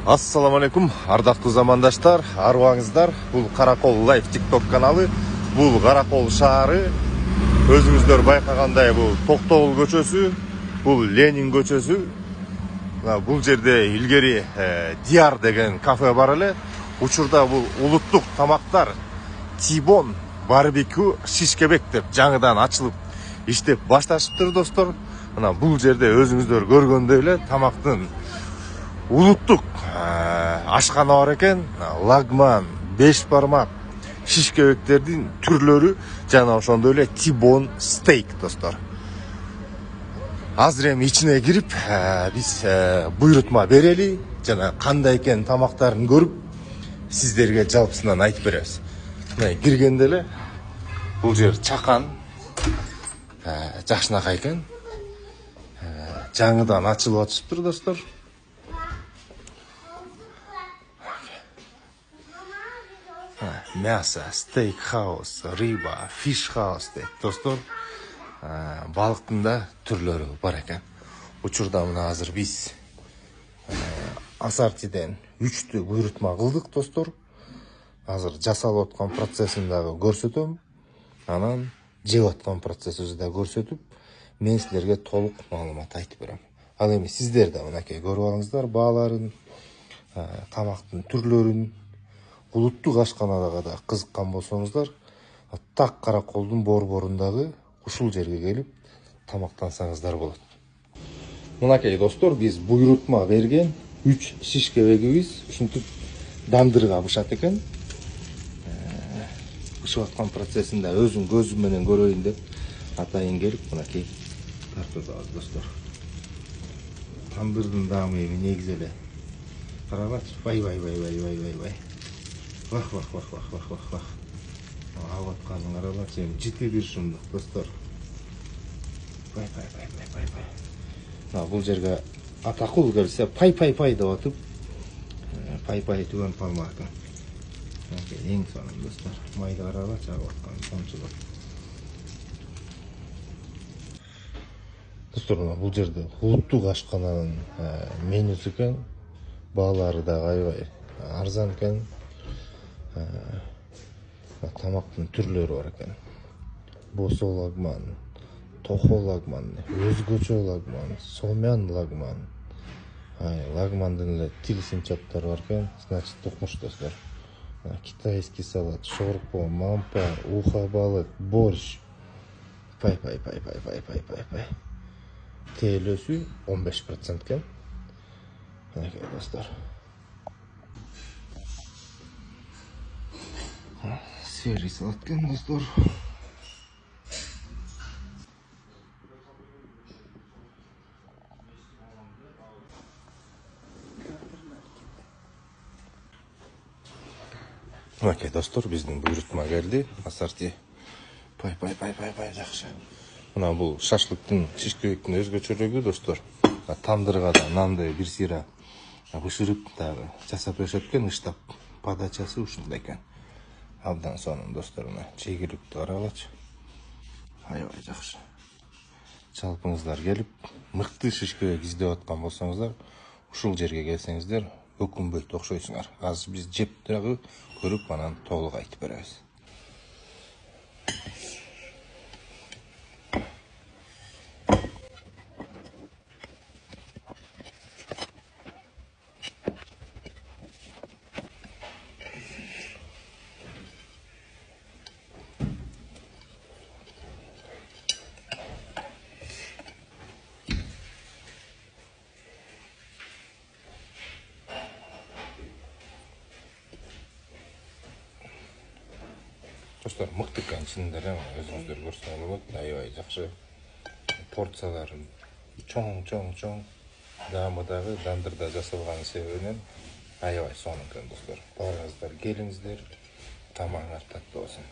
Assalamu alaikum, ардактуу замандаштар, арыбаңыздар. Бул Каракол Лайф TikTok каналы. Бул Каракол шаары. Өзүңүздөр байкагандай бул Токтогул көчөсү, бул Ленин көчөсү. Бул жерде илгери Диар деген кафе бар эле. Учурда бул улуттук тамактар Тибон барбекю шишкебек деп жаңыдан ачылып иштеп башташыптыр достор. Мына бул жерде өзүңүздөр көргөндөй эле тамактын улуттук ашкана бар экен. Лагман, беш бармак, шишкебектердин түрлөрү жана ошондой эле Тибон стейк достор. Азыр эми ичине кирип биз буйрутма берели жана кандай экен тамактарын көрүп сиздерге жалпысынан айтып беребиз. Мына киргенде эле бул жер чакан, жакшынакай экен. Жаңыдан ачылып атышыптыр достор. Мясо, стейк хаус, риба, фиш хаус дейт достор. Балыктын да түрлөрү бар экен. Учурда мына азыр биз асартиден 3 буйрутма кылдык достор. Азыр жасалып аткан процессин дагы көрсөтөм. Анан жеп аткан процессин да көрсөтүп, мен силерге толук маалымат айтып берем. Ал эми сиздер да мынакей көрүп алыңыздар бааларын, тамактын түрлөрүн. Улуттук ашканага да кызыккан болсоңуздар, так Караколдун борборундагы ушул жерге келип тамактансаңыздар болот. Мынакей достор, биз буйрутма берген 3 шишкебегибиз ушинтип дандырга бышат экен. Бышып аткан процессинде өзүм көзүм менен көрөйүн деп атайын келип мынакей тартып алабыз достор. Тандырдын даамы эми негизи эле карагачы, бай. Вах. Алып атканын карагачы, эми жыты бир шумдук достор. Бай. Бул жерге атакул келсе пай деп атып, пай түгөн палма экен. Эң сонун достор. Майды карагачы, алып аткан сончулук. Достор, бул жерде улуттук ашкананын менюсу экен. Баалары да аябай арзан экен. Тамактын түрлөрү бар экен. Босо лагман, тохо лагман, өзгөчө лагман, сомян лагман. Лагмандын эле тилсимчаттары бар экен. Значит, тукмуш достор. Китайский салат, шорпо, мампа, уха балык, борщ. Пай. Тейлөсү 15% экен. Мынакей достор. Свежий салат экен достор. Мынакей достор, биздин буйрутма келди. Асарти. Пай жакшы. Мына бул шашлыктын, шишкебектин өзгөчөлүгү достор. Тандыргада нанды бир сыйра бышырып дагы жасап беришет экен, ыштап. Подачасы ушундай экен. Абдан сонун достор, мына чегилип карагачы. Аябай жакшы. Жалпыңыздар келип, мыкты шишкебек издеп аткан болсоңуздар, ушул жерге келсеңиздер, өкүнбөй токшойсуңар. Азыр биз жеп дагы көрүп, анан толук айтып беребиз. Достор, мыкты канчындар, өзүңүздөр көрсөңөр болот. Аябай жакшы. Порциялары чоң. Даамы дагы дандырда жасалган себебинен аябай сонун экен достор. Барыңыздар, келиңиздер. Тамагыңар таттуу болсун.